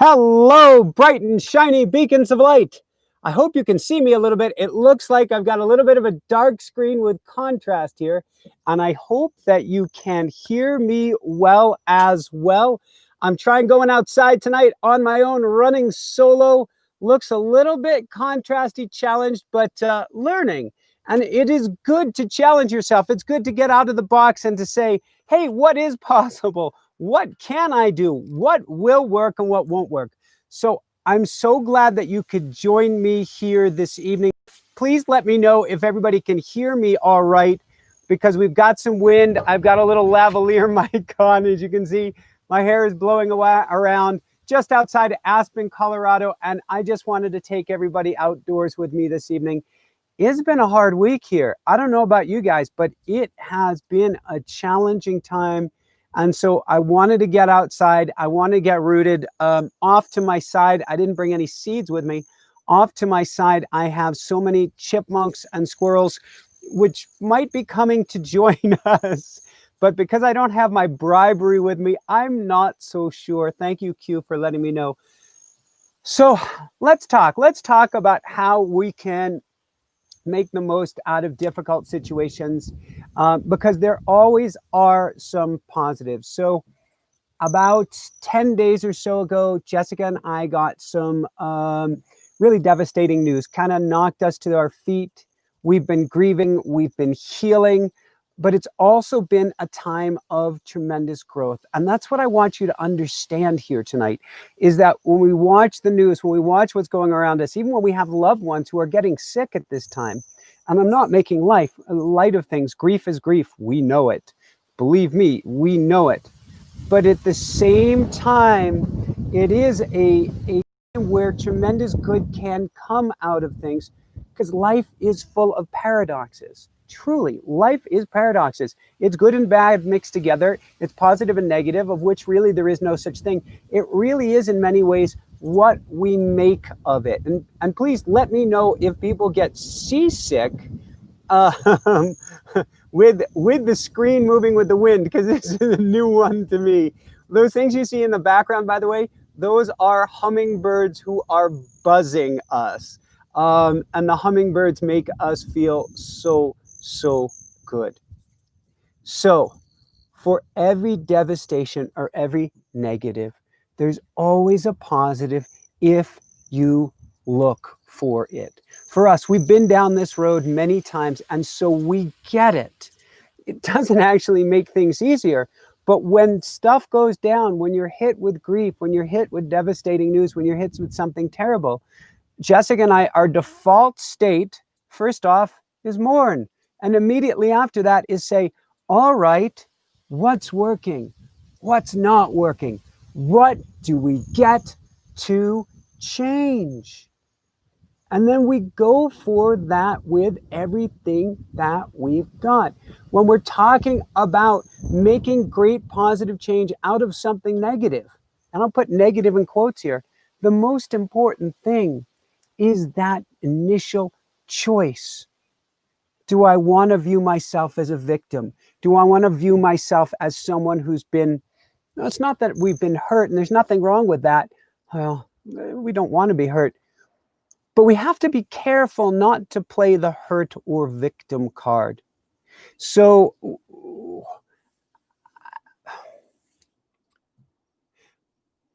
Hello, bright and shiny beacons of light. I hope you can see me a little bit. It looks like I've got a little bit of a dark screen with contrast here, and I hope that you can hear me well as well. I'm trying going outside tonight on my own, running solo. Looks a little bit contrasty, challenged, but learning. And it is good to challenge yourself. It's good to get out of the box and to say, hey, what is possible? What can I do? What will work and what won't work? So I'm so glad that you could join me here this evening. Please let me know if everybody can hear me all right, because we've got some wind. I've got a little lavalier mic on. As you can see, my hair is blowing around just outside Aspen, Colorado, and I just wanted to take everybody outdoors with me this evening. It's been a hard week here. I don't know about you guys, but it has been a challenging time. And so I wanted to get outside. I wanted to get rooted. Off to my side, I didn't bring any seeds with me. Off to my side, I have so many chipmunks and squirrels, which might be coming to join us. But because I don't have my bribery with me, I'm not so sure. Thank you, Q, for letting me know. So let's talk. Let's talk about how we can make the most out of difficult situations, because there always are some positives. So about 10 days or so ago, Jessica and I got some really devastating news, kind of knocked us to our feet. We've been grieving, we've been healing, but it's also been a time of tremendous growth. And that's what I want you to understand here tonight, is that when we watch the news, when we watch what's going around us, even when we have loved ones who are getting sick at this time, and I'm not making light of things. Grief is grief. We know it. Believe me, we know it. But at the same time, it is a time where tremendous good can come out of things, because life is full of paradoxes. Truly, life is paradoxes. It's good and bad mixed together. It's positive and negative, of which really there is no such thing. It really is in many ways what we make of it. And please let me know if people get seasick with the screen moving with the wind, because this is a new one to me. Those things you see in the background, by the way, those are hummingbirds who are buzzing us. And the hummingbirds make us feel so good. So for every devastation or every negative, there's always a positive if you look for it. For us, we've been down this road many times, and so we get it. It doesn't actually make things easier, but when stuff goes down, when you're hit with grief, when you're hit with devastating news, when you're hit with something terrible, Jessica and I, our default state, first off, is mourn. And immediately after that is say, all right, what's working? What's not working? What do we get to change? And then we go for that with everything that we've got. When we're talking about making great positive change out of something negative, and I'll put negative in quotes here, the most important thing is that initial choice. Do I want to view myself as a victim? Do I want to view myself as someone who's been, no, it's not that we've been hurt, and there's nothing wrong with that. Well, we don't want to be hurt. But we have to be careful not to play the hurt or victim card. So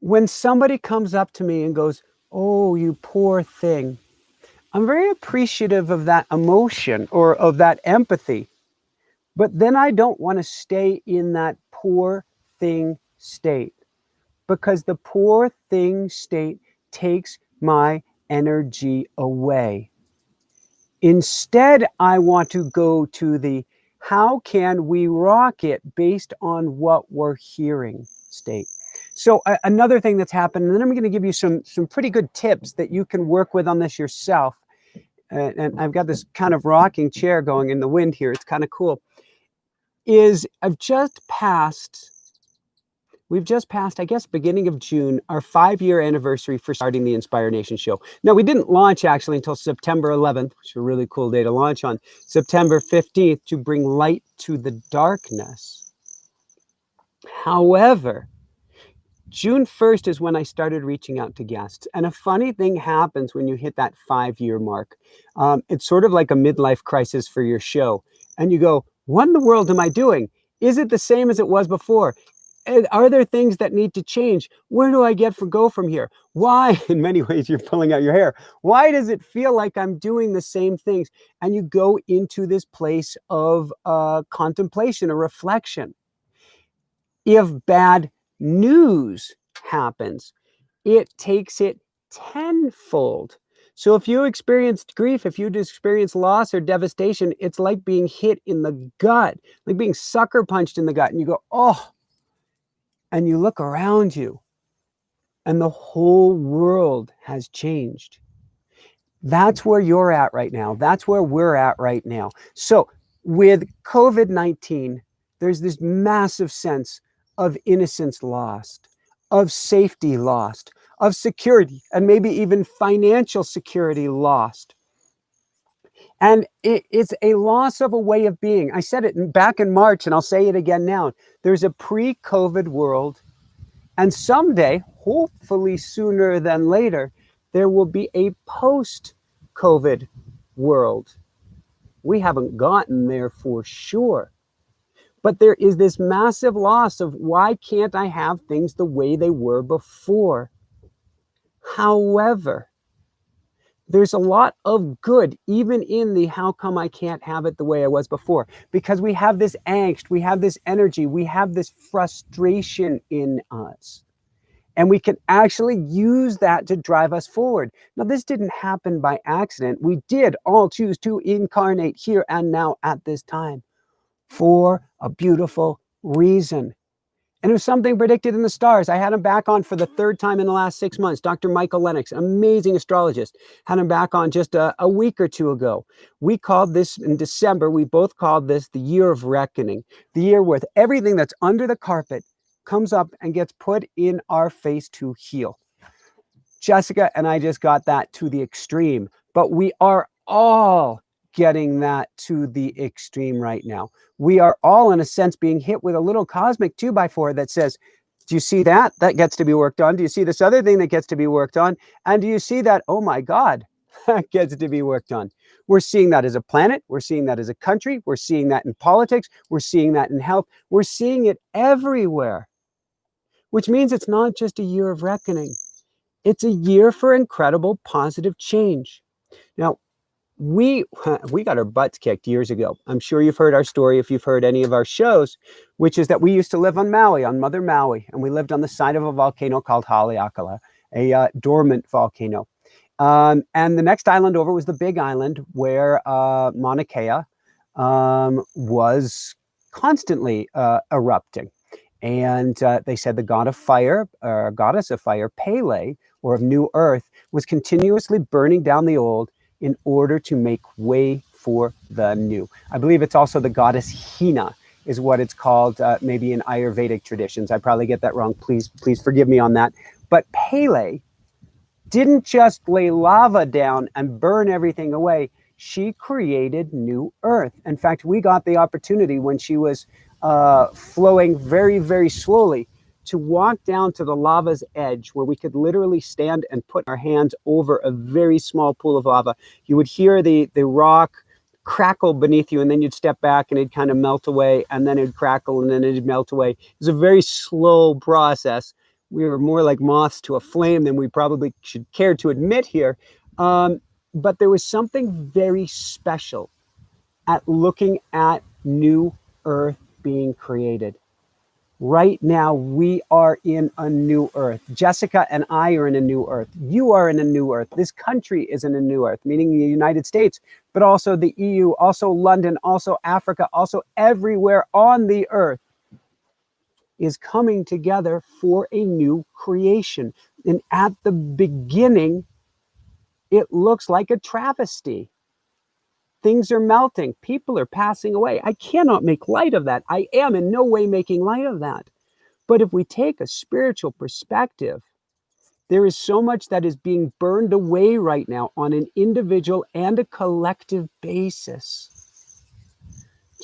when somebody comes up to me and goes, oh, you poor thing, I'm very appreciative of that emotion or of that empathy. But then I don't want to stay in that poor thing state, because the poor thing state takes my energy away. Instead, I want to go to the how can we rock it based on what we're hearing state. So another thing that's happened, and then I'm going to give you some pretty good tips that you can work with on this yourself. And I've got this kind of rocking chair going in the wind here. It's kind of cool. We've just passed, I guess, beginning of June, our 5-year anniversary for starting the Inspire Nation show. Now, we didn't launch actually until September 11th, which is a really cool day to launch on. September 15th to bring light to the darkness. However, June 1st is when I started reaching out to guests. And a funny thing happens when you hit that 5-year mark. It's sort of like a midlife crisis for your show. And you go, what in the world am I doing? Is it the same as it was before? And are there things that need to change? Where do I go from here? Why, in many ways, you're pulling out your hair. Why does it feel like I'm doing the same things? And you go into this place of contemplation or reflection. If bad news happens, it takes it tenfold. So if you experienced grief, if you experienced loss or devastation, it's like being hit in the gut, like being sucker punched in the gut. And you go, oh, and you look around you and the whole world has changed. That's where you're at right now. That's where we're at right now. So with COVID-19, there's this massive sense of innocence lost, of safety lost, of security, and maybe even financial security lost. And it's a loss of a way of being. I said it back in March, and I'll say it again now. There's a pre-COVID world, and someday, hopefully sooner than later, there will be a post-COVID world. We haven't gotten there for sure. But there is this massive loss of why can't I have things the way they were before? However, there's a lot of good even in the how come I can't have it the way I was before, because we have this angst, we have this energy, we have this frustration in us. And we can actually use that to drive us forward. Now, this didn't happen by accident. We did all choose to incarnate here and now at this time for a beautiful reason. And it was something predicted in the stars. I had him back on for the third time in the last 6 months. Dr. Michael Lennox, amazing astrologist, had him back on just a week or two ago. We called this in December, we both called this the year of reckoning, the year where everything that's under the carpet comes up and gets put in our face to heal. Jessica and I just got that to the extreme, but we are all getting that to the extreme right now. We are all, in a sense, being hit with a little cosmic 2x4 that says, do you see that? That gets to be worked on. Do you see this other thing that gets to be worked on? And do you see that? Oh my God, that gets to be worked on. We're seeing that as a planet. We're seeing that as a country. We're seeing that in politics. We're seeing that in health. We're seeing it everywhere, which means it's not just a year of reckoning. It's a year for incredible positive change. Now, we got our butts kicked years ago. I'm sure you've heard our story if you've heard any of our shows, which is that we used to live on Maui, on Mother Maui, and we lived on the side of a volcano called Haleakala, a dormant volcano. And the next island over was the Big Island, where Mauna Kea was constantly erupting. And they said the god of fire, or goddess of fire, Pele, or of New Earth, was continuously burning down the old in order to make way for the new. I believe it's also the goddess Hina, is what it's called, maybe in Ayurvedic traditions. I probably get that wrong. Please forgive me on that. But Pele didn't just lay lava down and burn everything away. She created New Earth. In fact, we got the opportunity when she was flowing very, very slowly to walk down to the lava's edge, where we could literally stand and put our hands over a very small pool of lava. You would hear the rock crackle beneath you, and then you'd step back and it'd kind of melt away, and then it'd crackle, and then it'd melt away. It was a very slow process. We were more like moths to a flame than we probably should care to admit here. But there was something very special at looking at New Earth being created. Right now, we are in a new earth. Jessica and I are in a new earth. You are in a new earth. This country is in a new earth, meaning the United States, but also the EU, also London, also Africa, also everywhere on the earth is coming together for a new creation. And at the beginning, it looks like a travesty. Things are melting. People are passing away. I cannot make light of that. I am in no way making light of that. But if we take a spiritual perspective, there is so much that is being burned away right now on an individual and a collective basis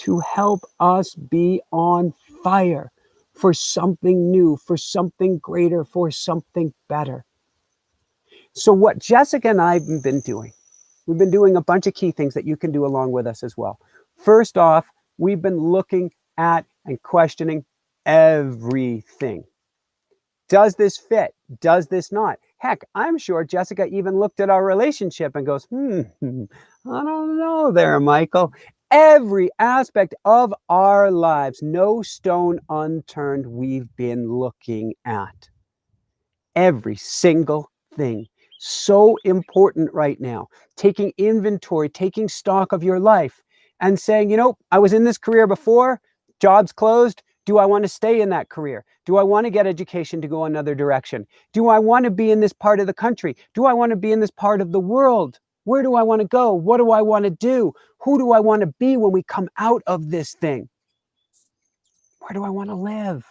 to help us be on fire for something new, for something greater, for something better. So what Jessica and I have been doing, we've been doing a bunch of key things that you can do along with us as well. First off, we've been looking at and questioning everything. Does this fit? Does this not? Heck, I'm sure Jessica even looked at our relationship and goes, I don't know there, Michael. Every aspect of our lives, no stone unturned, we've been looking at. Every single thing. So important right now. Taking inventory, taking stock of your life and saying, you know, I was in this career before, job's closed. Do I want to stay in that career? Do I want to get education to go another direction? Do I want to be in this part of the country? Do I want to be in this part of the world? Where do I want to go? What do I want to do? Who do I want to be when we come out of this thing? Where do I want to live?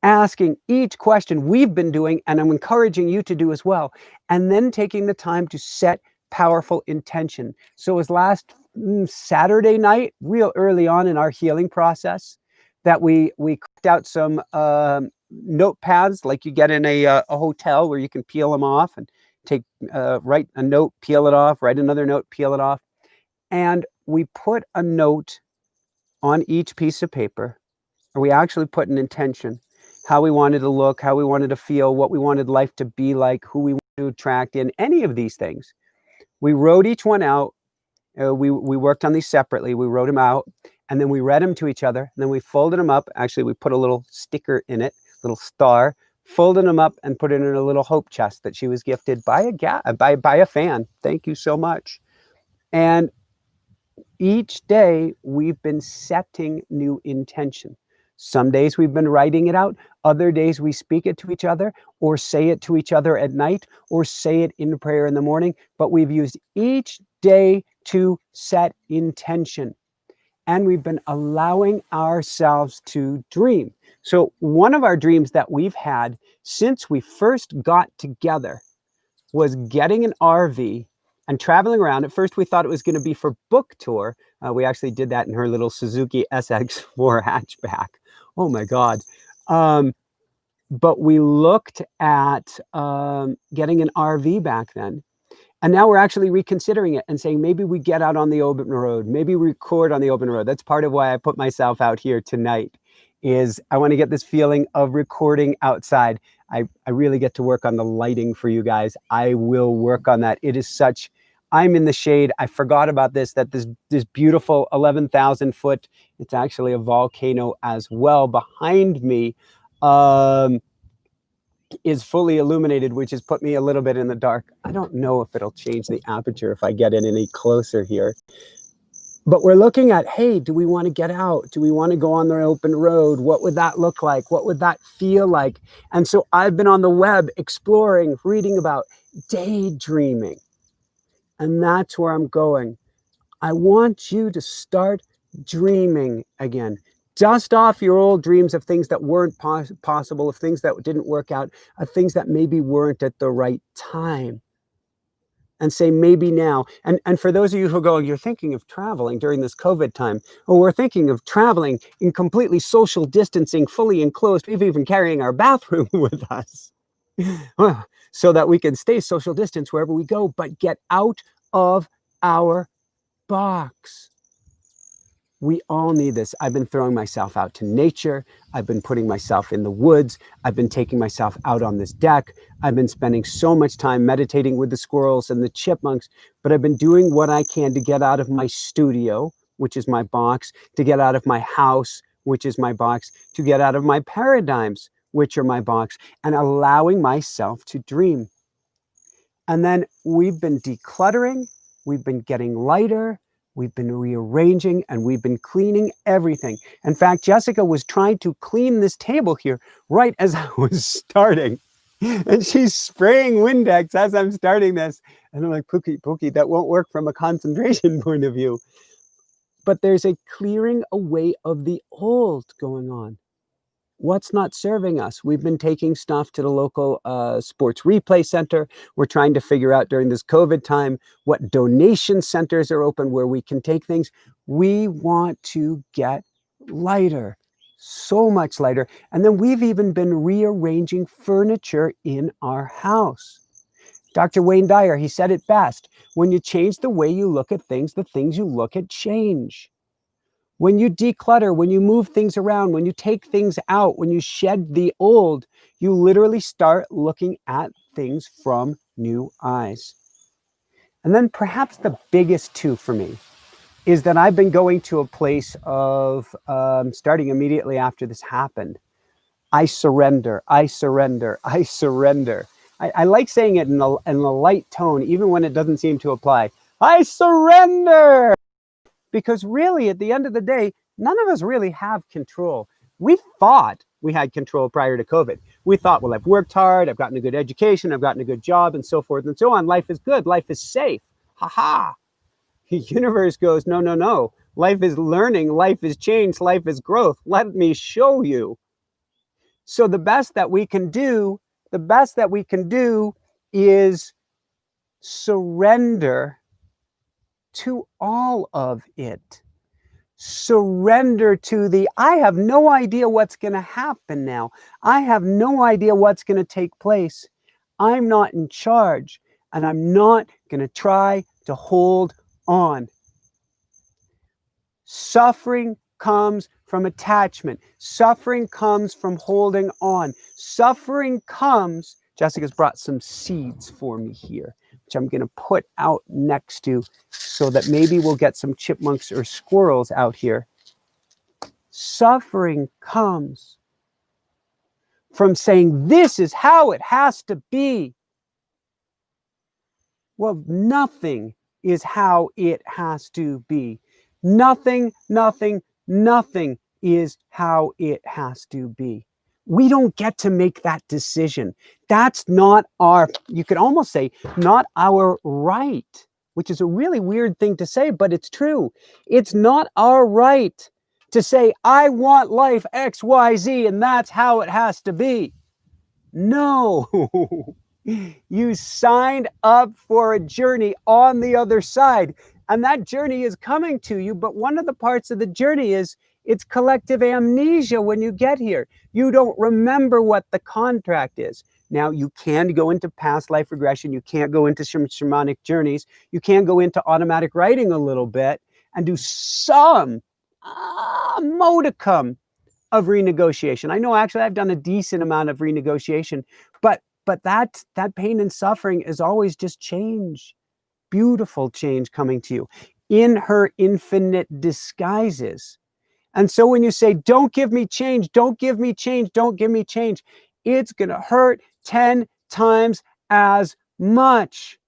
Asking each question we've been doing, and I'm encouraging you to do as well, and then taking the time to set powerful intention. So it was last Saturday night, real early on in our healing process, that we cracked out some notepads like you get in a hotel where you can peel them off and write a note, peel it off, write another note, peel it off. And we put a note on each piece of paper, or we actually put an intention, how we wanted to look, how we wanted to feel, what we wanted life to be like, who we wanted to attract in, any of these things. We wrote each one out. We worked on these separately. We wrote them out, and then we read them to each other. And then we folded them up. Actually, we put a little sticker in it, little star, folded them up and put it in a little hope chest that she was gifted by a fan. Thank you so much. And each day we've been setting new intention. Some days we've been writing it out. Other days we speak it to each other or say it to each other at night or say it in prayer in the morning. But we've used each day to set intention. And we've been allowing ourselves to dream. So one of our dreams that we've had since we first got together was getting an RV and traveling around. At first, we thought it was going to be for book tour. We actually did that in her little Suzuki SX4 hatchback. Oh my God. But we looked at getting an RV back then. And now we're actually reconsidering it and saying, maybe we get out on the open road. Maybe we record on the open road. That's part of why I put myself out here tonight, is I want to get this feeling of recording outside. I really get to work on the lighting for you guys. I will work on that. It is such, I'm in the shade. I forgot about this, that this beautiful 11,000 foot, it's actually a volcano as well behind me, is fully illuminated, which has put me a little bit in the dark. I don't know if it'll change the aperture if I get in any closer here. But we're looking at, hey, do we want to get out? Do we want to go on the open road? What would that look like? What would that feel like? And so I've been on the web exploring, reading about daydreaming. And that's where I'm going. I want you to start dreaming again. Dust off your old dreams of things that weren't possible, of things that didn't work out, of things that maybe weren't at the right time. And say, maybe now. And for those of you who are going, you're thinking of traveling during this COVID time. Or we're thinking of traveling in completely social distancing, fully enclosed, maybe even carrying our bathroom with us. So that we can stay social distance wherever we go, but get out of our box. We all need this. I've been throwing myself out to nature. I've been putting myself in the woods. I've been taking myself out on this deck. I've been spending so much time meditating with the squirrels and the chipmunks, but I've been doing what I can to get out of my studio, which is my box, to get out of my house, which is my box, to get out of my paradigms, which are my box, and allowing myself to dream. And then we've been decluttering. We've been getting lighter. We've been rearranging, and we've been cleaning everything. In fact, Jessica was trying to clean this table here right as I was starting. And she's spraying Windex as I'm starting this. And I'm like, Pookie, that won't work from a concentration point of view. But there's a clearing away of the old going on. What's not serving us? We've been taking stuff to the local sports replay center. We're trying to figure out during this COVID time what donation centers are open where we can take things. We want to get lighter. so much lighter. And then we've even been rearranging furniture in our house. Dr. Wayne Dyer, he said it best. When you change the way you look at things, the things you look at change. When you declutter, when you move things around, when you take things out, when you shed the old, you literally start looking at things from new eyes. And then perhaps the biggest two for me is that I've been going to a place of, starting immediately after this happened, I surrender, I surrender, I surrender. I like saying it in a light tone, even when it doesn't seem to apply. I surrender! Because really, at the end of the day, none of us really have control. We thought we had control prior to COVID. We thought, well, I've worked hard, I've gotten a good education, I've gotten a good job, and so forth and so on. Life is good, life is safe. Ha ha! The universe goes, no, no, no. Life is learning, life is change, life is growth. Let me show you. So the best that we can do is surrender to all of it. Surrender to the, I have no idea what's going to happen now. I have no idea what's going to take place. I'm not in charge, and I'm not going to try to hold on. Suffering comes from attachment. Suffering comes from holding on. Suffering comes, Jessica's brought some seeds for me here, which I'm going to put out next to so that maybe we'll get some chipmunks or squirrels out here. Suffering comes from saying, this is how it has to be. Well, nothing is how it has to be. Nothing, nothing, nothing is how it has to be. We don't get to make that decision. That's not our, you could almost say, not our right, which is a really weird thing to say, but it's true. It's not our right to say, I want life X, Y, Z, and that's how it has to be. No. You signed up for a journey on the other side, and that journey is coming to you. But one of the parts of the journey is it's collective amnesia when you get here. You don't remember what the contract is. Now, you can go into past life regression. You can't go into some shamanic journeys. You can go into automatic writing a little bit and do some modicum of renegotiation. I know actually I've done a decent amount of renegotiation, but that pain and suffering is always just change, beautiful change coming to you in her infinite disguises. And so when you say, don't give me change, don't give me change, don't give me change, it's going to hurt 10 times as much.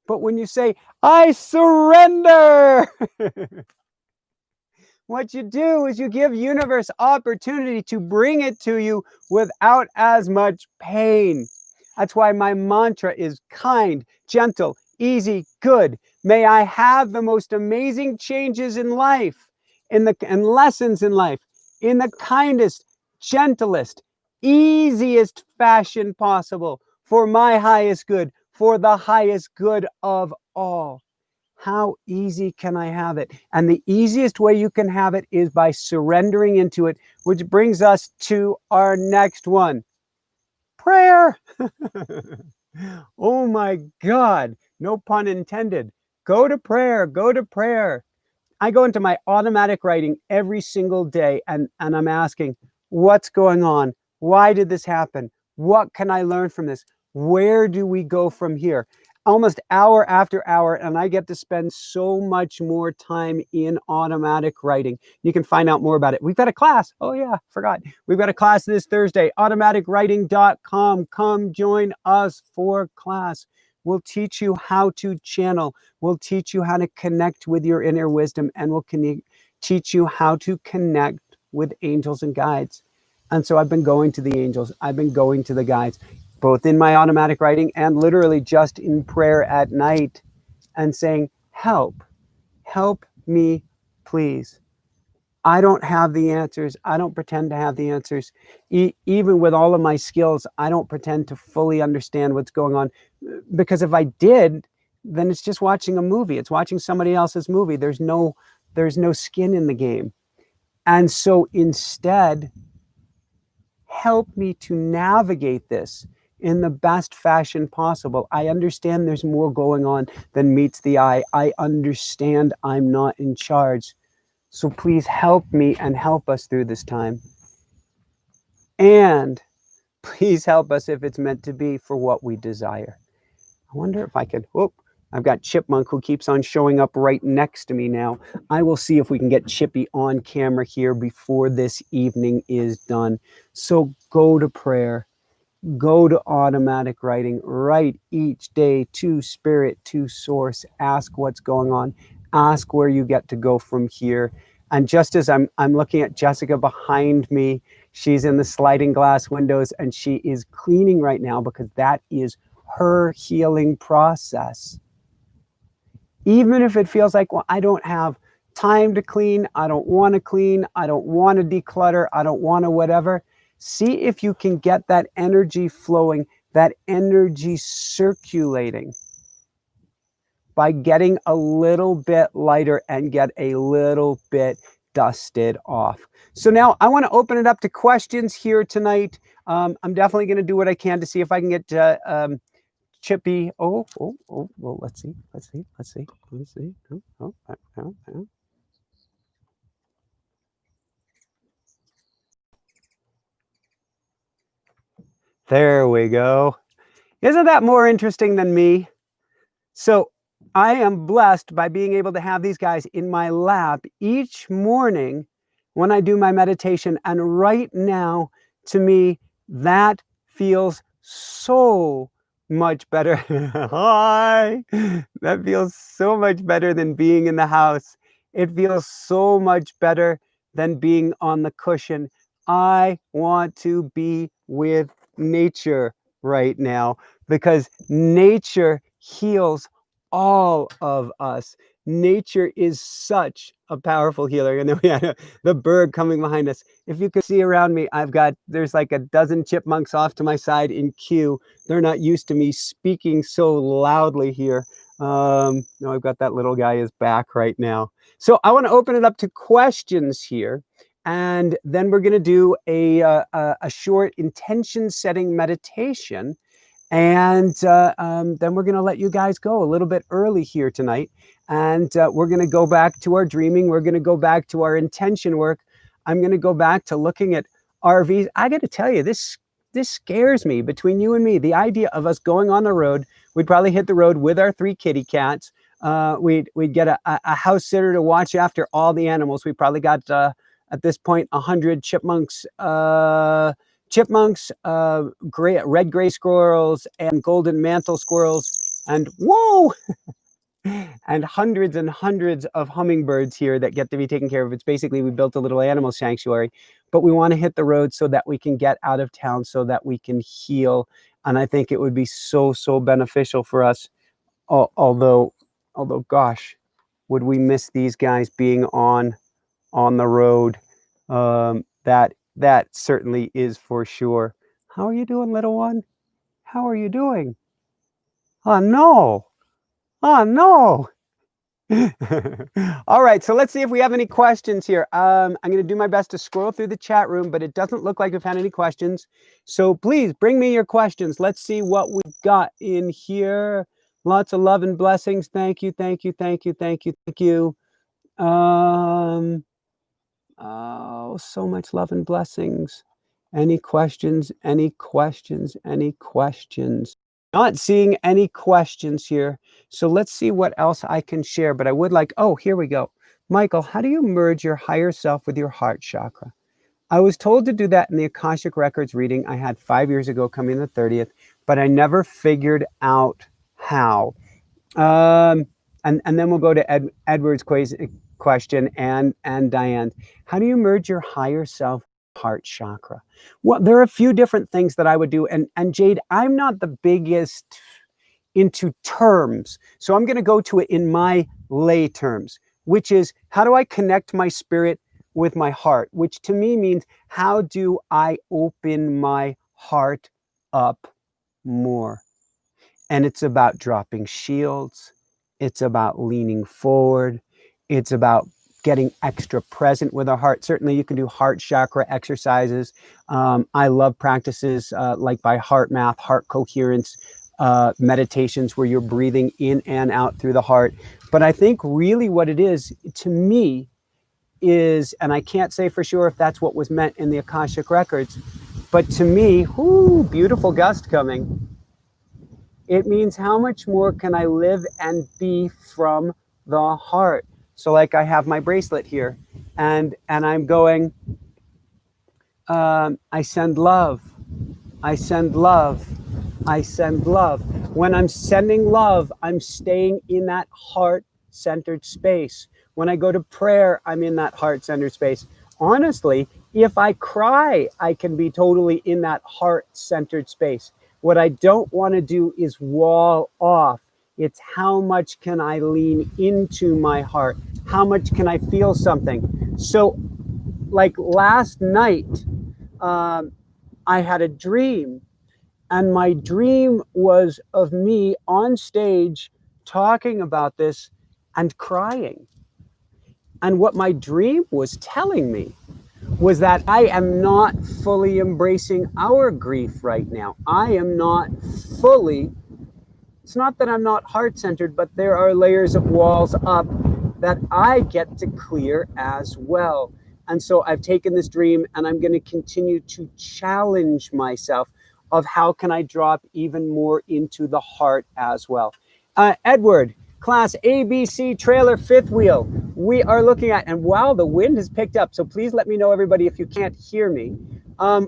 But when you say, I surrender, what you do is you give universe opportunity to bring it to you without as much pain. That's why my mantra is kind, gentle, easy, good. May I have the most amazing changes in life, and lessons in life, in the kindest, gentlest, easiest fashion possible, for my highest good, for the highest good of all. How easy can I have it? And the easiest way you can have it is by surrendering into it, which brings us to our next one. Prayer. Oh my God, no pun intended. Go to prayer, go to prayer. I go into my automatic writing every single day and I'm asking, what's going on? Why did this happen? What can I learn from this? Where do we go from here? Almost hour after hour, and I get to spend so much more time in automatic writing. You can find out more about it. We've got a class. Oh yeah, forgot. We've got a class this Thursday, automaticwriting.com. Come join us for class. We'll teach you how to channel. We'll teach you how to connect with your inner wisdom, and we'll teach you how to connect with angels and guides. And so I've been going to the angels. I've been going to the guides, both in my automatic writing and literally just in prayer at night, and saying, help me, please. I don't have the answers. I don't pretend to have the answers. Even with all of my skills, I don't pretend to fully understand what's going on, because if I did, then it's just watching a movie. It's watching somebody else's movie. There's no skin in the game. And so instead, help me to navigate this in the best fashion possible. I understand there's more going on than meets the eye. I understand I'm not in charge. So please help me and help us through this time. And please help us if it's meant to be for what we desire. I wonder if I could, whoop, I've got Chipmunk who keeps on showing up right next to me now. I will see if we can get Chippy on camera here before this evening is done. So go to prayer, go to automatic writing, write each day to spirit, to source, ask what's going on, ask where you get to go from here. And just as I'm looking at Jessica behind me, she's in the sliding glass windows and she is cleaning right now because that is her healing process. Even if it feels like, well, I don't have time to clean, I don't want to clean, I don't want to declutter, I don't want to whatever. See if you can get that energy flowing, that energy circulating by getting a little bit lighter and get a little bit dusted off. So now I want to open it up to questions here tonight. I'm definitely going to do what I can to see if I can get Chippy. Well, let's see. There we go. Isn't that more interesting than me? So I am blessed by being able to have these guys in my lap each morning when I do my meditation. And right now, to me, that feels so much better. Hi. That feels so much better than being in the house. It feels so much better than being on the cushion. I want to be with nature right now because nature heals all of us. Nature is such a powerful healer. And then we had the bird coming behind us. If you could see around me, there's like a dozen chipmunks off to my side in queue. They're not used to me speaking so loudly here. No, I've got that little guy is back right now. So I want to open it up to questions here. And then we're going to do a short intention setting meditation. And then we're going to let you guys go a little bit early here tonight. And we're going to go back to our dreaming. We're going to go back to our intention work. I'm going to go back to looking at RVs. I got to tell you, this scares me. Between you and me, the idea of us going on the road, we'd probably hit the road with our 3 kitty cats. We'd get a house sitter to watch after all the animals. We probably got, at this point, 100 chipmunks, red gray squirrels, and golden mantle squirrels, and whoa, and hundreds of hummingbirds here that get to be taken care of. It's basically, we built a little animal sanctuary, but we want to hit the road so that we can get out of town, so that we can heal. And I think it would be so beneficial for us. Although gosh, would we miss these guys being on the road? That certainly is for sure. How are you doing, little one? How are you doing? Oh, no. Oh, no. All right, so let's see if we have any questions here. I'm going to do my best to scroll through the chat room, but it doesn't look like we've had any questions. So please bring me your questions. Let's see what we've got in here. Lots of love and blessings. Thank you. Oh, so much love and blessings. Any questions? Not seeing any questions here. So let's see what else I can share. But I would like, oh, here we go. Michael, how do you merge your higher self with your heart chakra? I was told to do that in the Akashic Records reading I had 5 years ago, coming the 30th, but I never figured out how. And then we'll go to Edward's question and Diane. How do you merge your higher self heart chakra? Well, there are a few different things that I would do. And Jade, I'm not the biggest into terms. So I'm going to go to it in my lay terms, which is, how do I connect my spirit with my heart? Which to me means, how do I open my heart up more? And it's about dropping shields. It's about leaning forward. It's about getting extra present with our heart. Certainly you can do heart chakra exercises. I love practices like by heart math, heart coherence, meditations where you're breathing in and out through the heart. But I think really what it is to me is, and I can't say for sure if that's what was meant in the Akashic records, but to me, whoo, beautiful gust coming. It means how much more can I live and be from the heart? So like I have my bracelet here and I'm going, I send love, I send love, I send love. When I'm sending love, I'm staying in that heart-centered space. When I go to prayer, I'm in that heart-centered space. Honestly, if I cry, I can be totally in that heart-centered space. What I don't want to do is wall off. It's how much can I lean into my heart? How much can I feel something? So like last night, I had a dream, and my dream was of me on stage talking about this and crying. And what my dream was telling me was that I am not fully embracing our grief right now. I am not fully, it's not that I'm not heart-centered, but there are layers of walls up that I get to clear as well. And so I've taken this dream and I'm going to continue to challenge myself of how can I drop even more into the heart as well. Edward, class ABC trailer fifth wheel. We are looking at, and wow, the wind has picked up. So please let me know, everybody, if you can't hear me.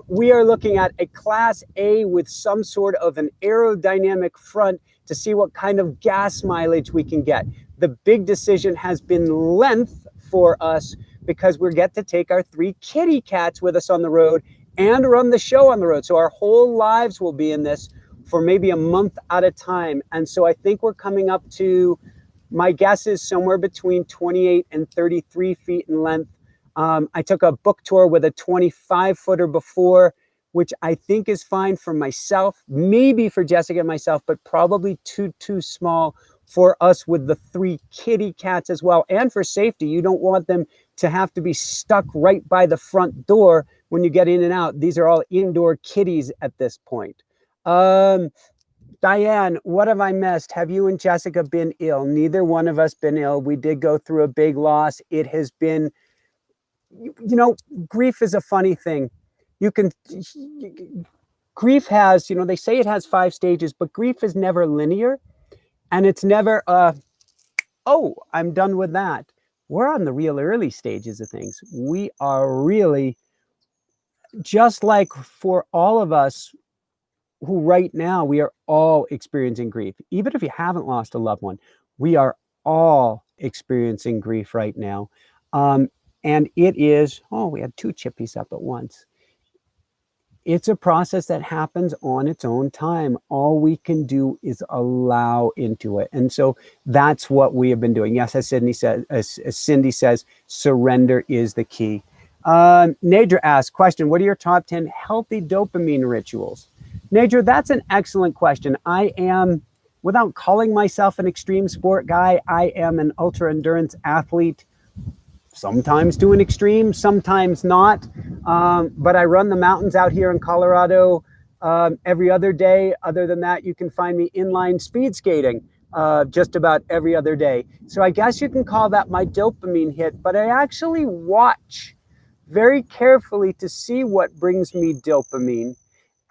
We are looking at a class A with some sort of an aerodynamic front to see what kind of gas mileage we can get. The big decision has been length for us because we get to take our 3 kitty cats with us on the road and run the show on the road. So our whole lives will be in this for maybe a month at a time. And so I think we're coming up to, my guess is somewhere between 28 and 33 feet in length. I took a book tour with a 25-footer before, which I think is fine for myself, maybe for Jessica and myself, but probably too small for us with the 3 kitty cats as well. And for safety, you don't want them to have to be stuck right by the front door when you get in and out. These are all indoor kitties at this point. Diane, what have I missed? Have you and Jessica been ill? Neither one of us been ill. We did go through a big loss. It has been, you know, grief is a funny thing. Grief has, they say it has 5 stages, but grief is never linear. And it's never, oh, I'm done with that. We're on the real early stages of things. We are really, just like for all of us who right now, we are all experiencing grief. Even if you haven't lost a loved one, we are all experiencing grief right now. And it is, oh, we had 2 chippies up at once. It's a process that happens on its own time. All we can do is allow into it. And so that's what we have been doing. Yes, as Cindy says, surrender is the key. Nadra asks, question, what are your top 10 healthy dopamine rituals? Nadra, that's an excellent question. I am, without calling myself an extreme sport guy, I am an ultra endurance athlete. Sometimes to an extreme, sometimes not. But I run the mountains out here in Colorado every other day. Other than that, you can find me inline speed skating just about every other day. So I guess you can call that my dopamine hit, but I actually watch very carefully to see what brings me dopamine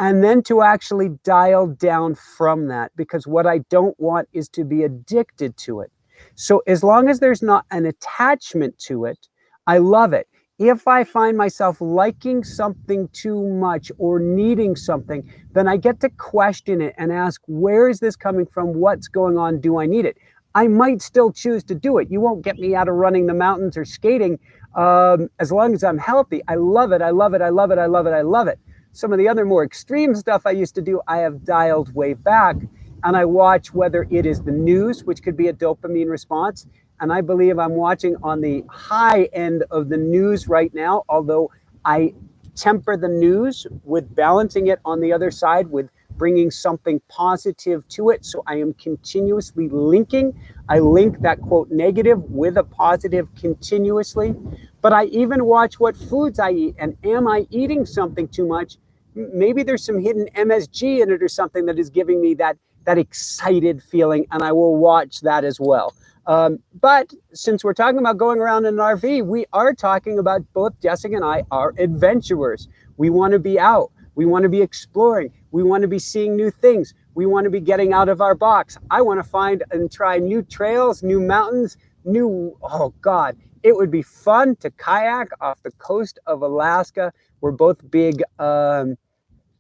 and then to actually dial down from that, because what I don't want is to be addicted to it. So as long as there's not an attachment to it, I love it. If I find myself liking something too much or needing something, then I get to question it and ask, where is this coming from? What's going on? Do I need it? I might still choose to do it. You won't get me out of running the mountains or skating as long as I'm healthy. I love it. I love it. I love it. I love it. I love it. Some of the other more extreme stuff I used to do, I have dialed way back. And I watch whether it is the news, which could be a dopamine response. And I believe I'm watching on the high end of the news right now, although I temper the news with balancing it on the other side with bringing something positive to it. So I am continuously linking. I link that quote negative with a positive continuously. But I even watch what foods I eat, and am I eating something too much? Maybe there's some hidden MSG in it or something that is giving me that excited feeling, and I will watch that as well. But since we're talking about going around in an RV, we are talking about, both Jessica and I are adventurers. We want to be out. We want to be exploring. We want to be seeing new things. We want to be getting out of our box. I want to find and try new trails, new mountains, oh God, it would be fun to kayak off the coast of Alaska. We're both big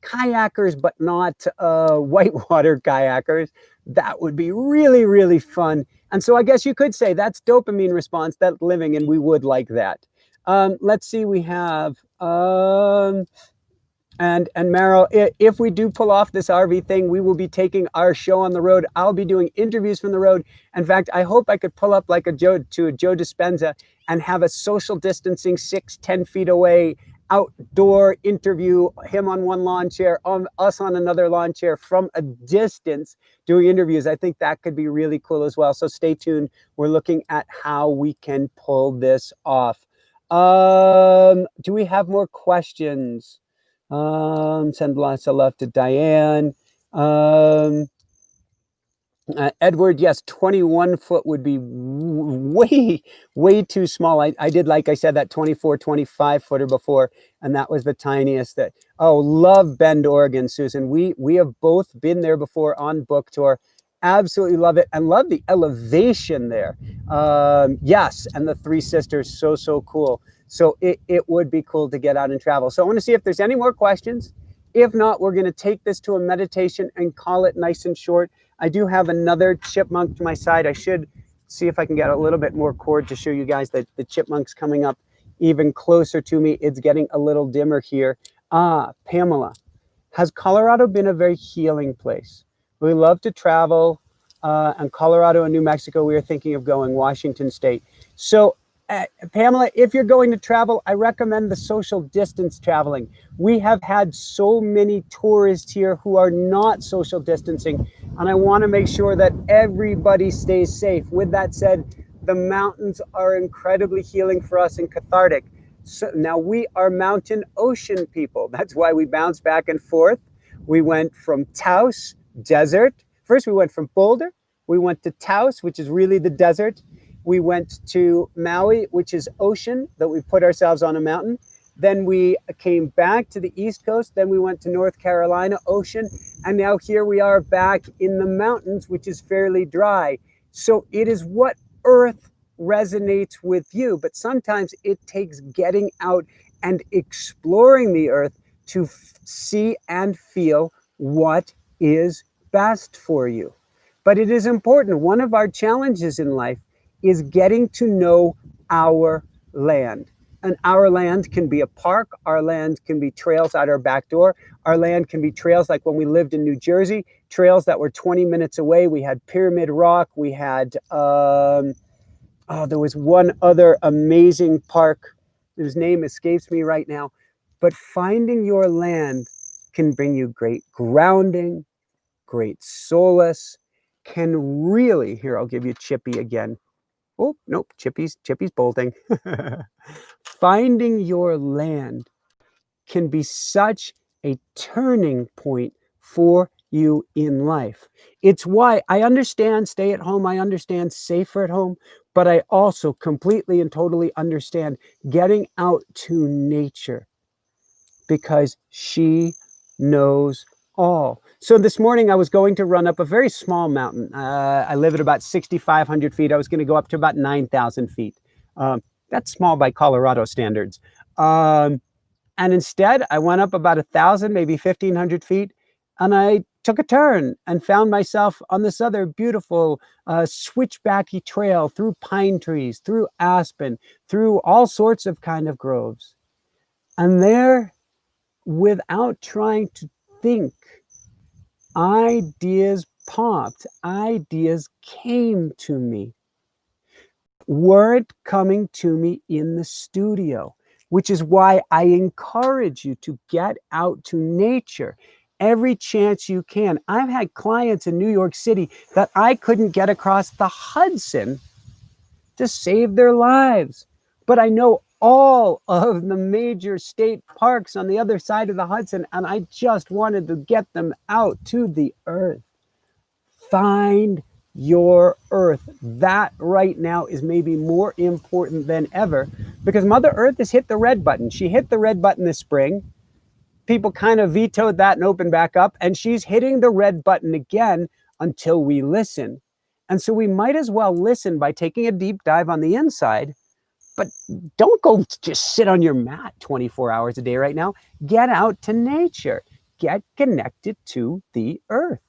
kayakers, but not whitewater kayakers. That would be really, really fun. And so I guess you could say that's dopamine response, that living, and we would like that. Let's see, we have, and Meryl, if we do pull off this RV thing, we will be taking our show on the road. I'll be doing interviews from the road. In fact, I hope I could pull up like a Joe Dispenza and have a social distancing 6-10 feet away outdoor interview, him on one lawn chair, us on another lawn chair from a distance doing interviews. I think that could be really cool as well. So stay tuned. We're looking at how we can pull this off. Do we have more questions? Send lots of love to Diane. Edward, yes, 21 foot would be way too small. I did, like I said, that 24, 25 footer before, and that was the tiniest. Love Bend, Oregon, Susan. We have both been there before on book tour. Absolutely love it, and love the elevation there. Yes, and the Three Sisters, so cool. So it would be cool to get out and travel. So I want to see if there's any more questions. If not, we're going to take this to a meditation and call it nice and short. I do have another chipmunk to my side. I should see if I can get a little bit more cord to show you guys that the chipmunk's coming up even closer to me. It's getting a little dimmer here. Pamela, has Colorado been a very healing place? We love to travel, and Colorado and New Mexico, we are thinking of going, Washington State. So Pamela, if you're going to travel, I recommend the social distance traveling. We have had so many tourists here who are not social distancing, and I want to make sure that everybody stays safe. With that said, the mountains are incredibly healing for us and cathartic. So now we are mountain ocean people. That's why we bounce back and forth. We went from Taos, desert. First, we went from Boulder. We went to Taos, which is really the desert. We went to Maui, which is ocean, that we put ourselves on a mountain. Then we came back to the East Coast. Then we went to North Carolina, ocean. And now here we are back in the mountains, which is fairly dry. So it is what earth resonates with you. But sometimes it takes getting out and exploring the earth to see and feel what is best for you. But it is important. One of our challenges in life is getting to know our land. And our land can be a park. Our land can be trails out our back door. Our land can be trails like when we lived in New Jersey, trails that were 20 minutes away. We had Pyramid Rock. We had, there was one other amazing park whose name escapes me right now. But finding your land can bring you great grounding, great solace, can really, here, I'll give you Chippy again. Oh, nope, Chippy's bolting. Finding your land can be such a turning point for you in life. It's why I understand stay at home. I understand safer at home, but I also completely and totally understand getting out to nature, because she knows all. So this morning I was going to run up a very small mountain. I live at about 6,500 feet. I was going to go up to about 9,000 feet. That's small by Colorado standards. And instead I went up about 1,000, maybe 1,500 feet, and I took a turn and found myself on this other beautiful switchbacky trail through pine trees, through aspen, through all sorts of kind of groves. And there, without trying to think, ideas popped, ideas came to me, weren't coming to me in the studio, which is why I encourage you to get out to nature every chance you can. I've had clients in New York City that I couldn't get across the Hudson to save their lives. But I know all of the major state parks on the other side of the Hudson, and I just wanted to get them out to the earth. Find your earth. That right now is maybe more important than ever, because Mother Earth has hit the red button. She hit the red button this spring. People kind of vetoed that and opened back up, and she's hitting the red button again until we listen. And so we might as well listen by taking a deep dive on the inside, but don't go just sit on your mat 24 hours a day right now. Get out to nature. Get connected to the earth.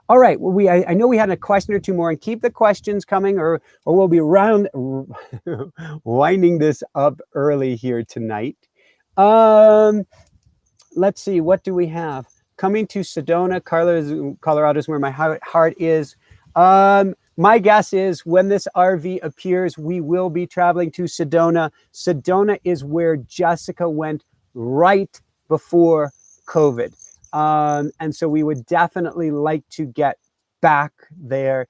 All right, well, I know we had a question or two more, and keep the questions coming, or we'll be winding this up early here tonight. Let's see, what do we have? Coming to Sedona, Colorado is where my heart is. My guess is when this RV appears, we will be traveling to Sedona. Sedona is where Jessica went right before COVID. And so we would definitely like to get back there.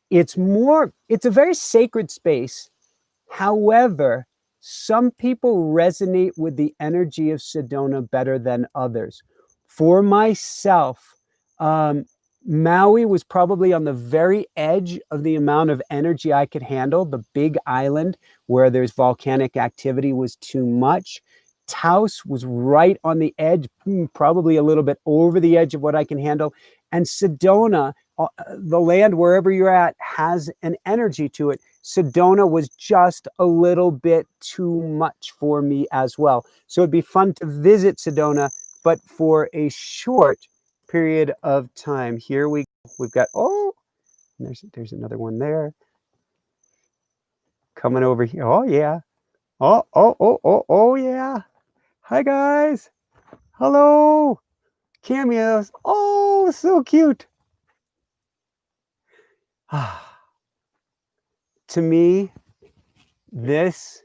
It's a very sacred space. However, some people resonate with the energy of Sedona better than others. For myself, Maui was probably on the very edge of the amount of energy I could handle. The big island where there's volcanic activity was too much. Taos was right on the edge, probably a little bit over the edge of what I can handle. And Sedona, the land wherever you're at, has an energy to it. Sedona was just a little bit too much for me as well. So it'd be fun to visit Sedona, but for a short period of time. Here we've got, oh, there's another one there. Coming over here. Oh, yeah. Oh, yeah. Hi, guys. Hello. Cameos. Oh, so cute. To me, this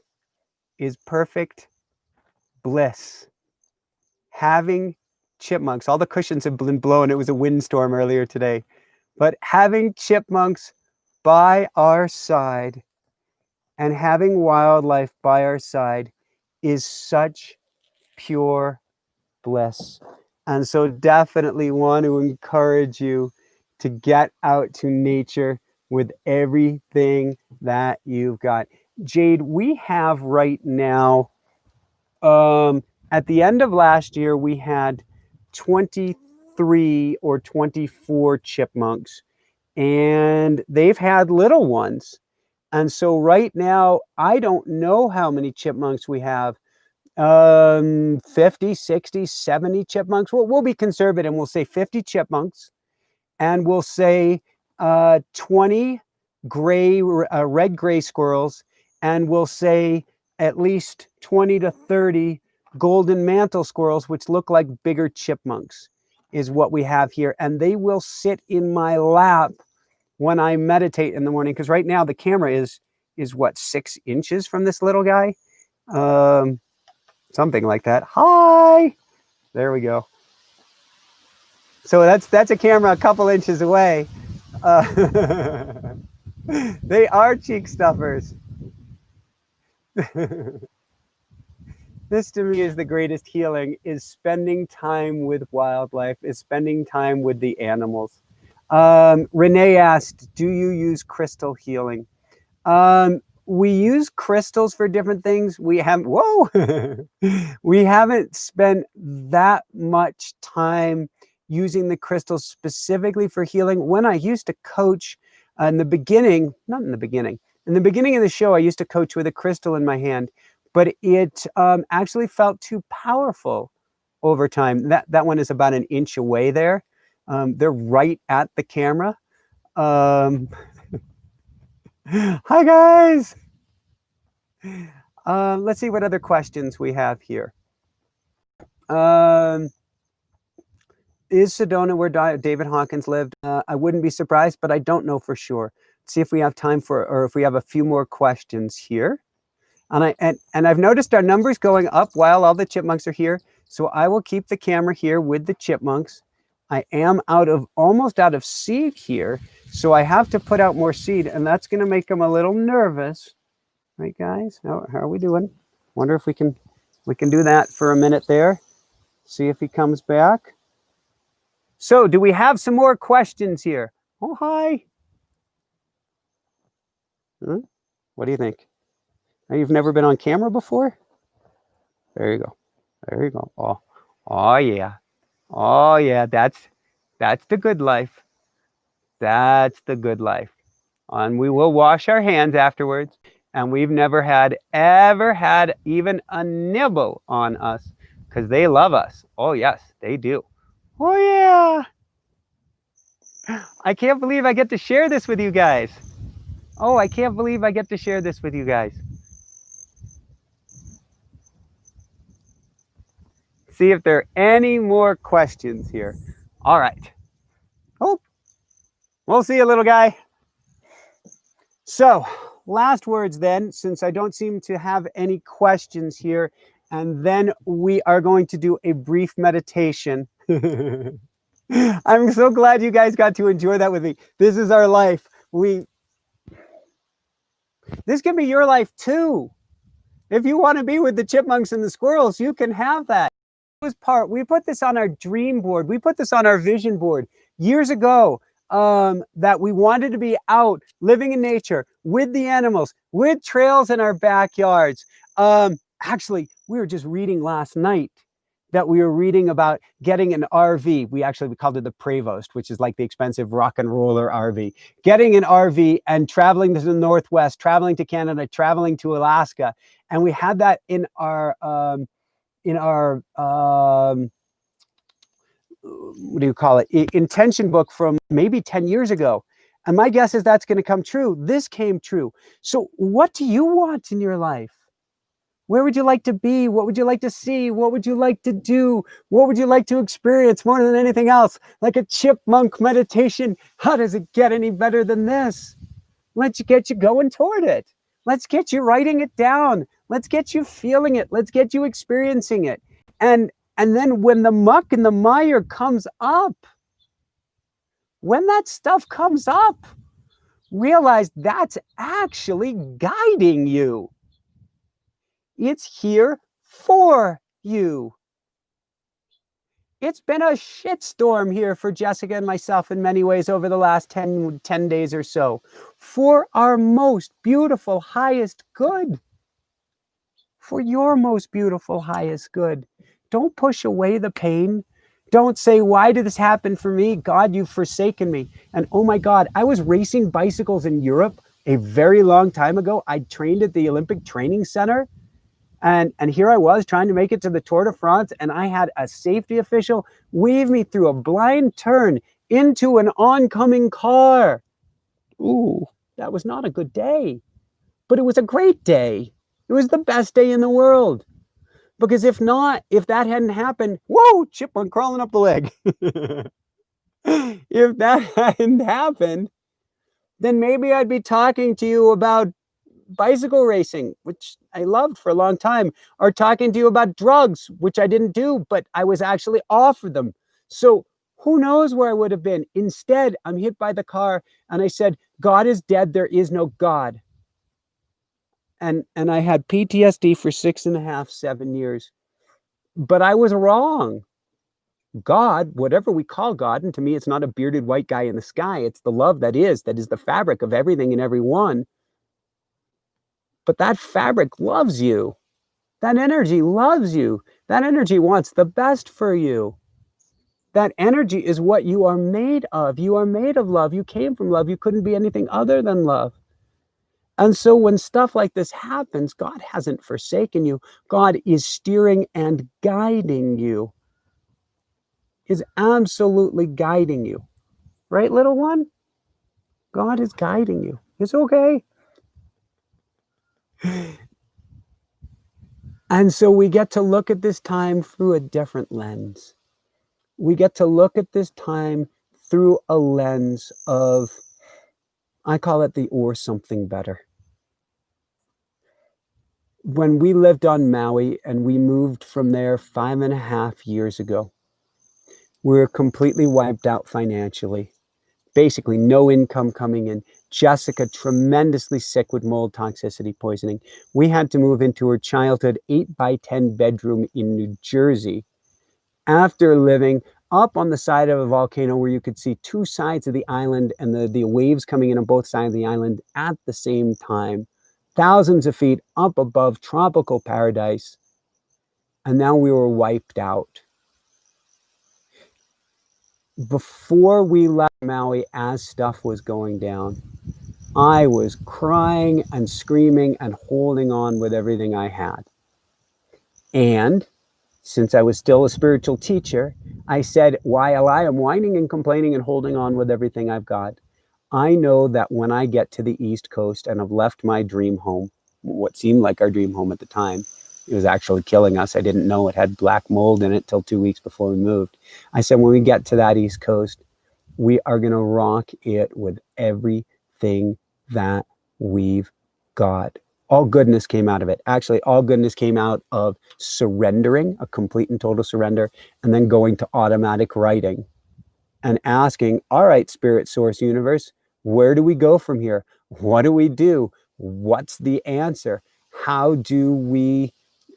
is perfect bliss. Having chipmunks, all the cushions have been blown. It was a windstorm earlier today. But having chipmunks by our side and having wildlife by our side is such pure bliss. And so definitely want to encourage you to get out to nature with everything that you've got. Jade, we have right now, at the end of last year, we had 23 or 24 chipmunks, and they've had little ones. And so right now, I don't know how many chipmunks we have. 50, 60, 70 chipmunks. We'll be conservative and we'll say 50 chipmunks, and we'll say 20 red-gray squirrels, and we'll say at least 20 to 30 golden mantle squirrels, which look like bigger chipmunks, is what we have here. And they will sit in my lap when I meditate in the morning, because right now the camera is what, 6 inches from this little guy? Something like that. Hi. There we go. So that's a camera a couple inches away. They are cheek stuffers. This to me is the greatest healing, is spending time with wildlife, is spending time with the animals. Renee asked, do you use crystal healing? We use crystals for different things. We haven't spent that much time using the crystals specifically for healing. When I used to coach in the beginning of the show, I used to coach with a crystal in my hand, but it actually felt too powerful over time. That one is about an inch away there. They're right at the camera. Hi, guys. Let's see what other questions we have here. Is Sedona where David Hawkins lived? I wouldn't be surprised, but I don't know for sure. Let's see if we have time or if we have a few more questions here. And I've noticed our numbers going up while all the chipmunks are here. So I will keep the camera here with the chipmunks. I am almost out of seed here. So I have to put out more seed, and that's going to make him a little nervous. Right, guys? How are we doing? Wonder if we can do that for a minute there. See if he comes back. So do we have some more questions here? Oh, hi. What do you think? Oh, you've never been on camera before? There you go. There you go. Oh yeah. Oh yeah. That's the good life. That's the good life. And we will wash our hands afterwards. And we've never ever had even a nibble on us because they love us. Oh yes, they do. Oh yeah. I can't believe I get to share this with you guys. Oh, I can't believe I get to share this with you guys. See if there are any more questions here. All right. Oh, we'll see you, little guy. So, last words then, since I don't seem to have any questions here, and then we are going to do a brief meditation. I'm so glad you guys got to enjoy that with me. This is our life. This can be your life too. If you want to be with the chipmunks and the squirrels, you can have that. We put this on our dream board. We put this on our vision board years ago, that we wanted to be out living in nature with the animals, with trails in our backyards. Actually, we were just reading last night that we were reading about getting an RV. We called it the Prevost, which is like the expensive rock and roller RV. Getting an RV and traveling to the Northwest, traveling to Canada, traveling to Alaska. And we had that in our what do you call it, intention book from maybe 10 years ago. And my guess is that's going to come true. This came true. So what do you want in your life? Where would you like to be? What would you like to see? What would you like to do? What would you like to experience more than anything else? Like a chipmunk meditation. How does it get any better than this? Let's get you going toward it. Let's get you writing it down. Let's get you feeling it. Let's get you experiencing it. And then when the muck and the mire comes up, when that stuff comes up, realize that's actually guiding you. It's here for you. It's been a shitstorm here for Jessica and myself in many ways over the last 10 days or so, for our most beautiful, highest good. For your most beautiful, highest good. Don't push away the pain. Don't say, why did this happen for me? God, you've forsaken me. And oh my God, I was racing bicycles in Europe a very long time ago. I trained at the Olympic Training Center. And here I was trying to make it to the Tour de France, and I had a safety official wave me through a blind turn into an oncoming car. Ooh, that was not a good day, but it was a great day. It was the best day in the world. Because if that hadn't happened, whoa, chipmunk crawling up the leg. If that hadn't happened, then maybe I'd be talking to you about bicycle racing, which I loved for a long time, or talking to you about drugs, which I didn't do, but I was actually offered them. So who knows where I would have been? Instead, I'm hit by the car and I said, God is dead. There is no God. And I had PTSD for 6.5, 7 years, but I was wrong. God, whatever we call God, and to me, it's not a bearded white guy in the sky. It's the love that is the fabric of everything and everyone. But that fabric loves you. That energy loves you. That energy wants the best for you. That energy is what you are made of. You are made of love. You came from love. You couldn't be anything other than love. And so when stuff like this happens, God hasn't forsaken you. God is steering and guiding you. Is absolutely guiding you. Right, little one? God is guiding you. It's okay. And so we get to look at this time through a different lens. We get to look at this time through a lens of, I call it the or something better. When we lived on Maui and we moved from there 5.5 years ago, We're completely wiped out financially. Basically, no income coming in. Jessica, tremendously sick with mold toxicity poisoning. We had to move into her childhood 8x10 bedroom in New Jersey after living up on the side of a volcano where you could see two sides of the island and the waves coming in on both sides of the island at the same time. Thousands of feet up above tropical paradise. And now we were wiped out. Before we left Maui, as stuff was going down, I was crying and screaming and holding on with everything I had. And since I was still a spiritual teacher, I said, while I am whining and complaining and holding on with everything I've got, I know that when I get to the East Coast and have left my dream home, what seemed like our dream home at the time, it was actually killing us. I didn't know it had black mold in it till 2 weeks before we moved. I said, when we get to that East Coast, we are going to rock it with everything that we've got. All goodness came out of it. Actually, all goodness came out of surrendering, a complete and total surrender, and then going to automatic writing and asking, all right, spirit, source, universe, where do we go from here? What do we do? What's the answer? How do we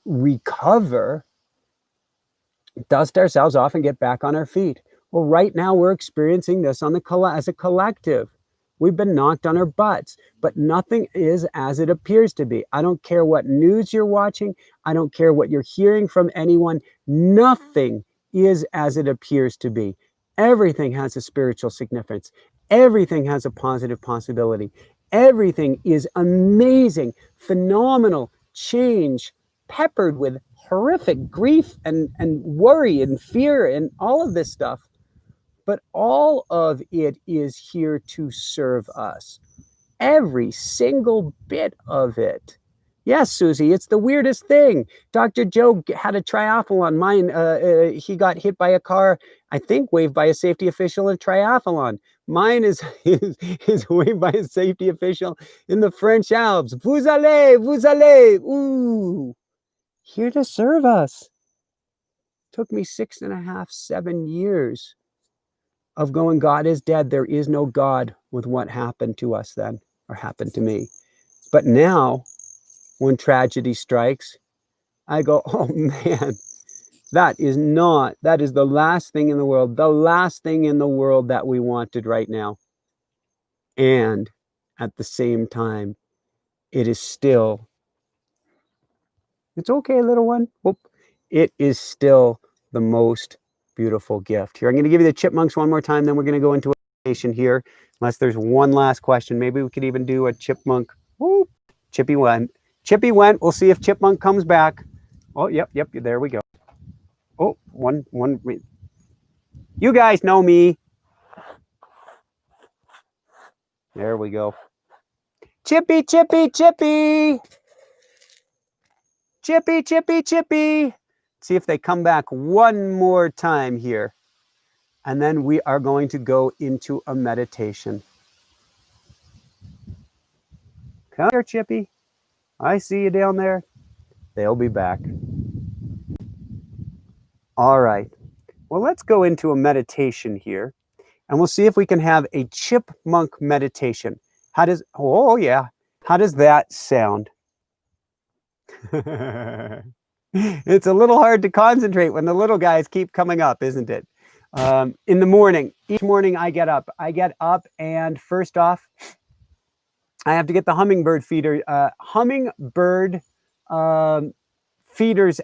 recover, dust ourselves off, and get back on our feet? Well, right now we're experiencing this on as a collective. We've been knocked on our butts, but nothing is as it appears to be. I don't care what news you're watching. I don't care what you're hearing from anyone. Nothing is as it appears to be. Everything has a spiritual significance. Everything has a positive possibility. Everything is amazing, phenomenal change, peppered with horrific grief and worry and fear and all of this stuff. But all of it is here to serve us. Every single bit of it. Yes, Susie, it's the weirdest thing. Dr. Joe had a triathlon. Mine, he got hit by a car, I think waved by a safety official in a triathlon. Mine is waved by a safety official in the French Alps. Vous allez, ooh. Here to serve us. Took me 6.5, 7 years of going, God is dead. There is no God with what happened to us then, or happened to me. But now, when tragedy strikes, I go, oh man, that is the last thing in the world that we wanted right now. And at the same time, it is still, it's okay, little one. Whoop. It is still the most beautiful gift. Here, I'm going to give you the chipmunks one more time, then we're going to go into a meditation here, unless there's one last question. Maybe we could even do a chipmunk. Whoop. Chippy went. Chippy went. We'll see if Chipmunk comes back. Oh, yep, there we go. Oh, one. You guys know me. There we go. Chippy, Chippy, Chippy. Chippy, Chippy, Chippy. See if they come back one more time here. And then we are going to go into a meditation. Come here, Chippy. I see you down there. They'll be back. All right. Well, let's go into a meditation here. And we'll see if we can have a chipmunk meditation. How does that sound? It's a little hard to concentrate when the little guys keep coming up, isn't it? In the morning, each morning I get up and first off, I have to get the hummingbird feeders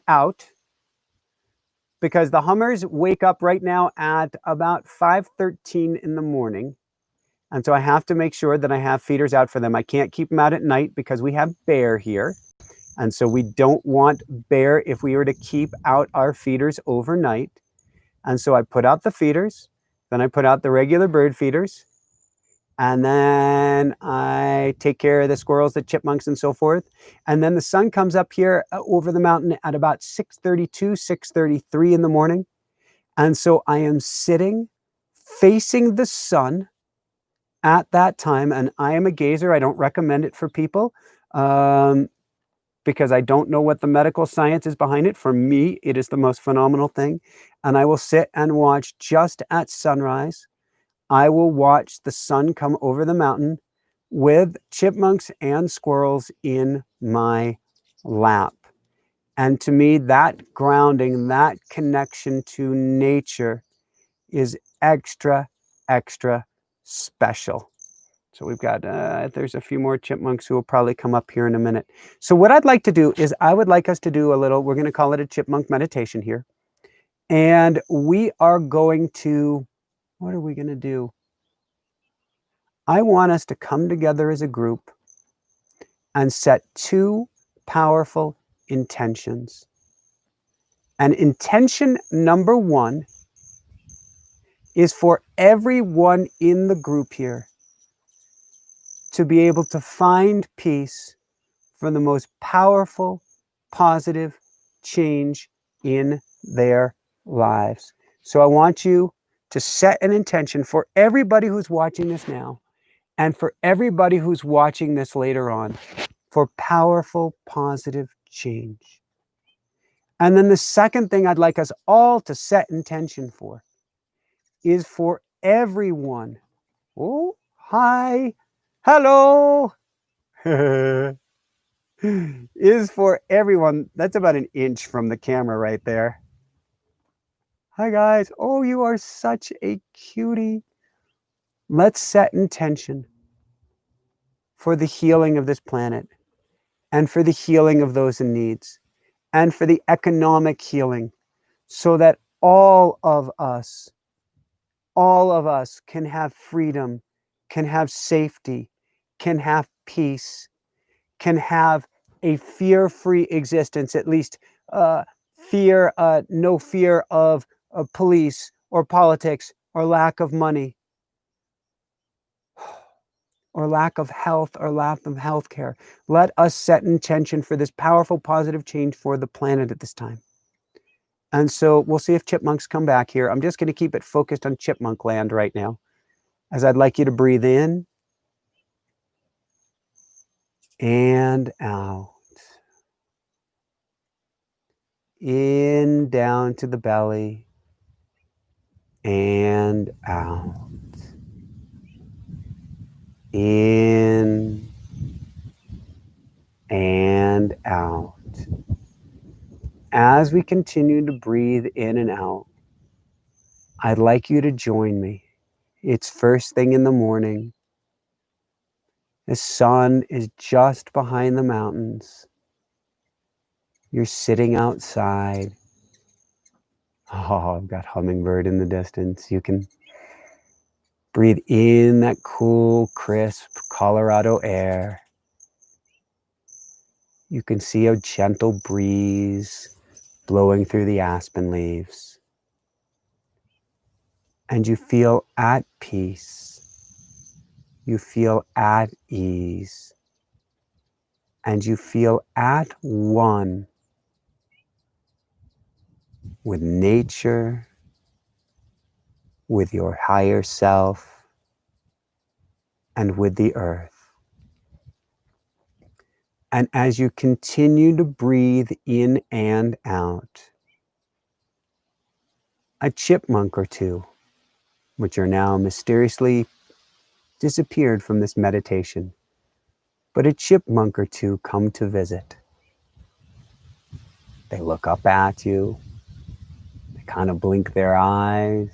out, because the hummers wake up right now at about 5:13 in the morning. And so I have to make sure that I have feeders out for them. I can't keep them out at night because we have bear here. And so we don't want bear if we were to keep out our feeders overnight. And so I put out the feeders, then I put out the regular bird feeders, and then I take care of the squirrels, the chipmunks, and so forth. And then the sun comes up here over the mountain at about 6:32, 6:33 in the morning. And so I am sitting facing the sun at that time, and I am a gazer. I don't recommend it for people. because I don't know what the medical science is behind it. For me, it is the most phenomenal thing. And I will sit and watch just at sunrise. I will watch the sun come over the mountain with chipmunks and squirrels in my lap. And to me, that grounding, that connection to nature is extra, extra special. So we've got, there's a few more chipmunks who will probably come up here in a minute. So what I'd like to do is I would like us to do a little, we're going to call it a chipmunk meditation here. And we are going to, what are we going to do? I want us to come together as a group and set two powerful intentions. And intention number one is for everyone in the group here to be able to find peace for the most powerful, positive change in their lives. So I want you to set an intention for everybody who's watching this now and for everybody who's watching this later on for powerful, positive change. And then the second thing I'd like us all to set intention for is for everyone. Oh, hi, hello. Is for everyone. That's about an inch from the camera right there. Hi guys. Oh, you are such a cutie. Let's set intention for the healing of this planet and for the healing of those in needs and for the economic healing so that all of us can have freedom, can have safety, can have peace, can have a fear-free existence, at least no fear of police or politics or lack of money or lack of health or lack of health care. Let us set intention for this powerful, positive change for the planet at this time. And so we'll see if chipmunks come back here. I'm just going to keep it focused on chipmunk land right now, as I'd like you to breathe in and out. In, down to the belly, and out. In and out. As we continue to breathe in and out, I'd like you to join me. It's first thing in the morning. The sun is just behind the mountains. You're sitting outside. Oh, I've got hummingbird in the distance. You can breathe in that cool, crisp Colorado air. You can see a gentle breeze blowing through the aspen leaves. And you feel at peace. You feel at ease. And you feel at one with nature, with your higher self, and with the earth. And as you continue to breathe in and out, a chipmunk or two, which are now mysteriously disappeared from this meditation, but a chipmunk or two come to visit. They look up at you. They kind of blink their eyes.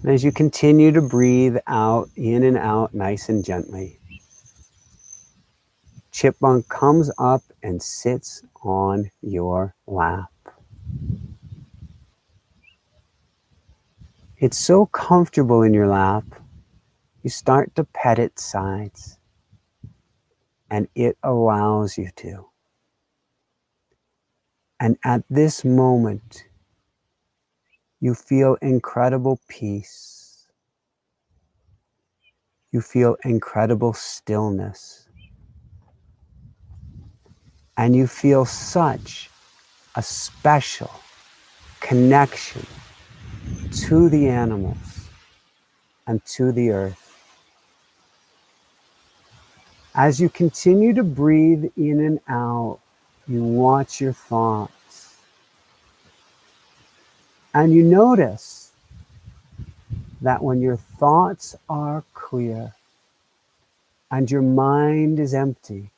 And as you continue to breathe out, in and out, nice and gently, chipmunk comes up and sits on your lap. It's so comfortable in your lap, you start to pet its sides, and it allows you to. And at this moment, you feel incredible peace. You feel incredible stillness. And you feel such a special connection to the animals and to the earth. As you continue to breathe in and out, you watch your thoughts. And you notice that when your thoughts are clear and your mind is empty,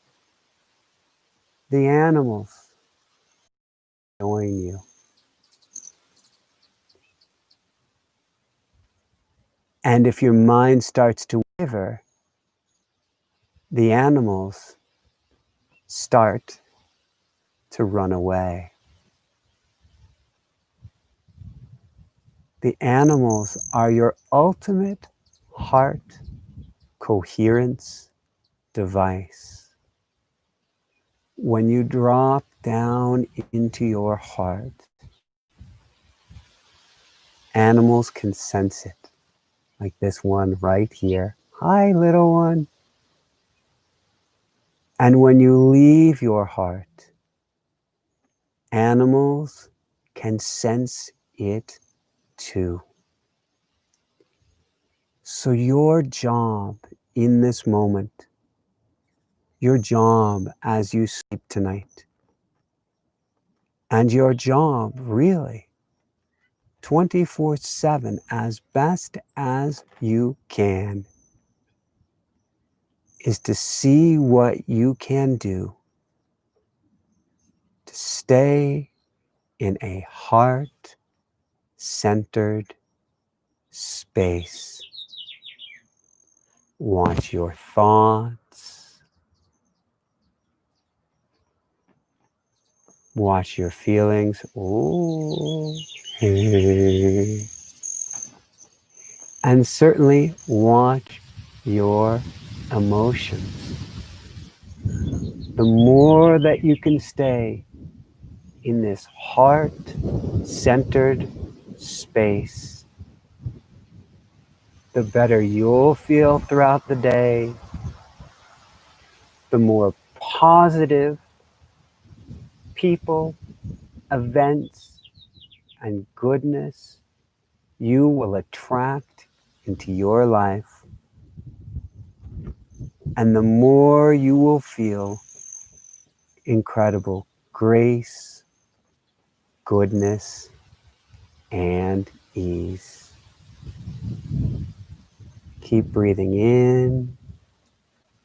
the animals join you. And if your mind starts to waver, the animals start to run away. The animals are your ultimate heart coherence device. When you drop down into your heart, animals can sense it, like this one right here. Hi, little one. And when you leave your heart, animals can sense it too. So your job in this moment, your job as you sleep tonight, and your job really 24/7 as best as you can, is to see what you can do to stay in a heart-centered space. Watch your thoughts. Watch your feelings. Ooh. And certainly watch your emotions. The more that you can stay in this heart-centered space, the better you'll feel throughout the day, the more positive people, events, and goodness you will attract into your life, and the more you will feel incredible grace, goodness, and ease. Keep breathing in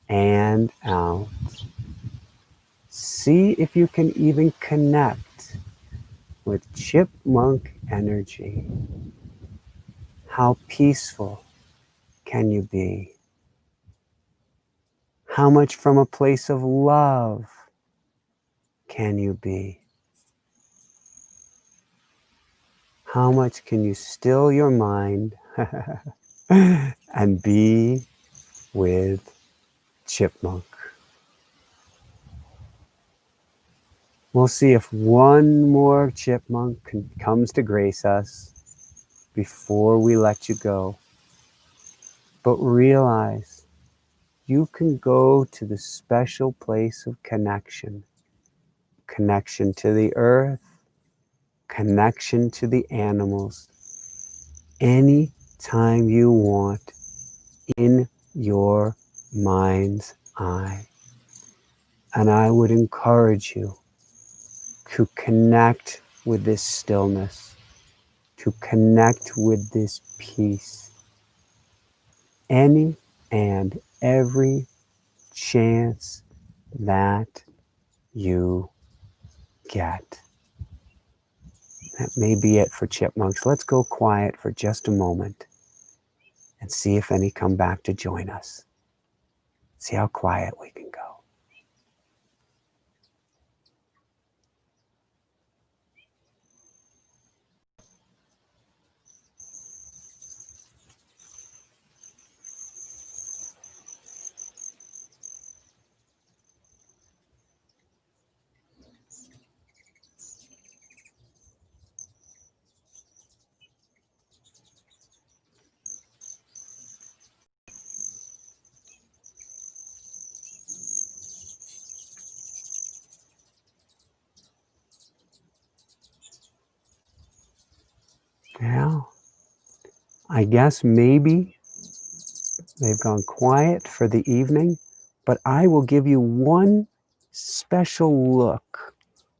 and out. See if you can even connect with chipmunk energy. How peaceful can you be? How much from a place of love can you be? How much can you still your mind and be with chipmunk? We'll see if one more chipmunk comes to grace us before we let you go. But realize you can go to the special place of connection. Connection to the earth, connection to the animals, any time you want in your mind's eye. And I would encourage you to connect with this stillness, to connect with this peace, any and every chance that you get. That may be it for chipmunks. Let's go quiet for just a moment and see if any come back to join us. See how quiet we can go. Well, I guess maybe they've gone quiet for the evening. but I will give you one special look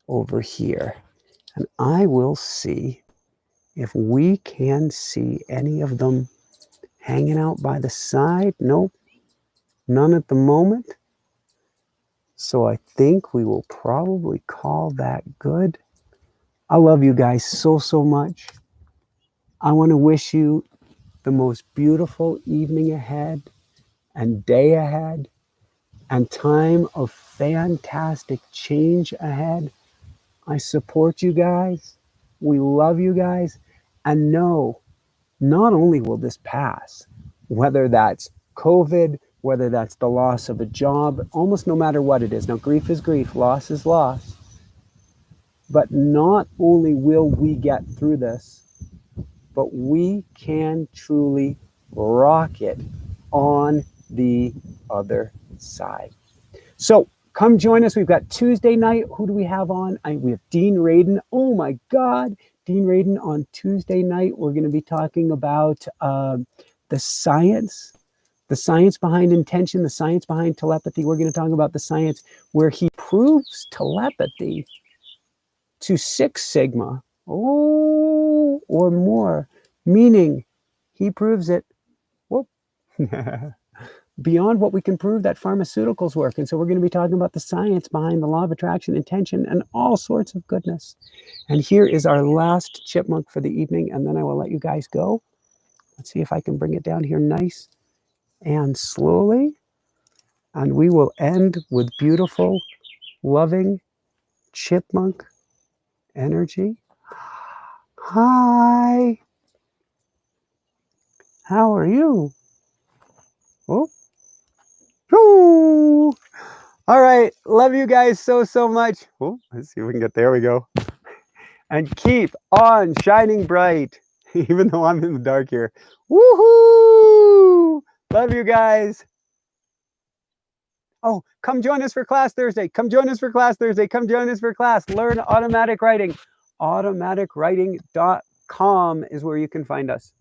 over here, and I will see if we can see any of them hanging out by the side. Nope, none at the moment. So I think we will probably call that good. I love you guys so, so much. I want to wish you the most beautiful evening ahead and day ahead and time of fantastic change ahead. I support you guys. We love you guys. And know, not only will this pass, whether that's COVID, whether that's the loss of a job, almost no matter what it is. Now, grief is grief, loss is loss. But not only will we get through this, but we can truly rock it on the other side. So come join us. We've got Tuesday night. Who do we have on? We have Dean Radin. Oh my God. Dean Radin on Tuesday night. We're going to be talking about the science behind intention, the science behind telepathy. We're going to talk about the science where he proves telepathy to 6 sigma, or more, meaning he proves it beyond what we can prove that pharmaceuticals work. And so we're going to be talking about the science behind the law of attraction, intention, and all sorts of goodness. And here is our last chipmunk for the evening, and then I will let you guys go. Let's see if I can bring it down here nice and slowly. And we will end with beautiful, loving chipmunk energy. Hi. How are you? Oh. Ooh. All right. Love you guys so, so much. Oh, let's see if we can get, there we go. And keep on shining bright, even though I'm in the dark here. Woohoo! Love you guys. Oh, come join us for class Thursday. Come join us for class Thursday. Come join us for class. Learn automatic writing. Automaticwriting.com is where you can find us.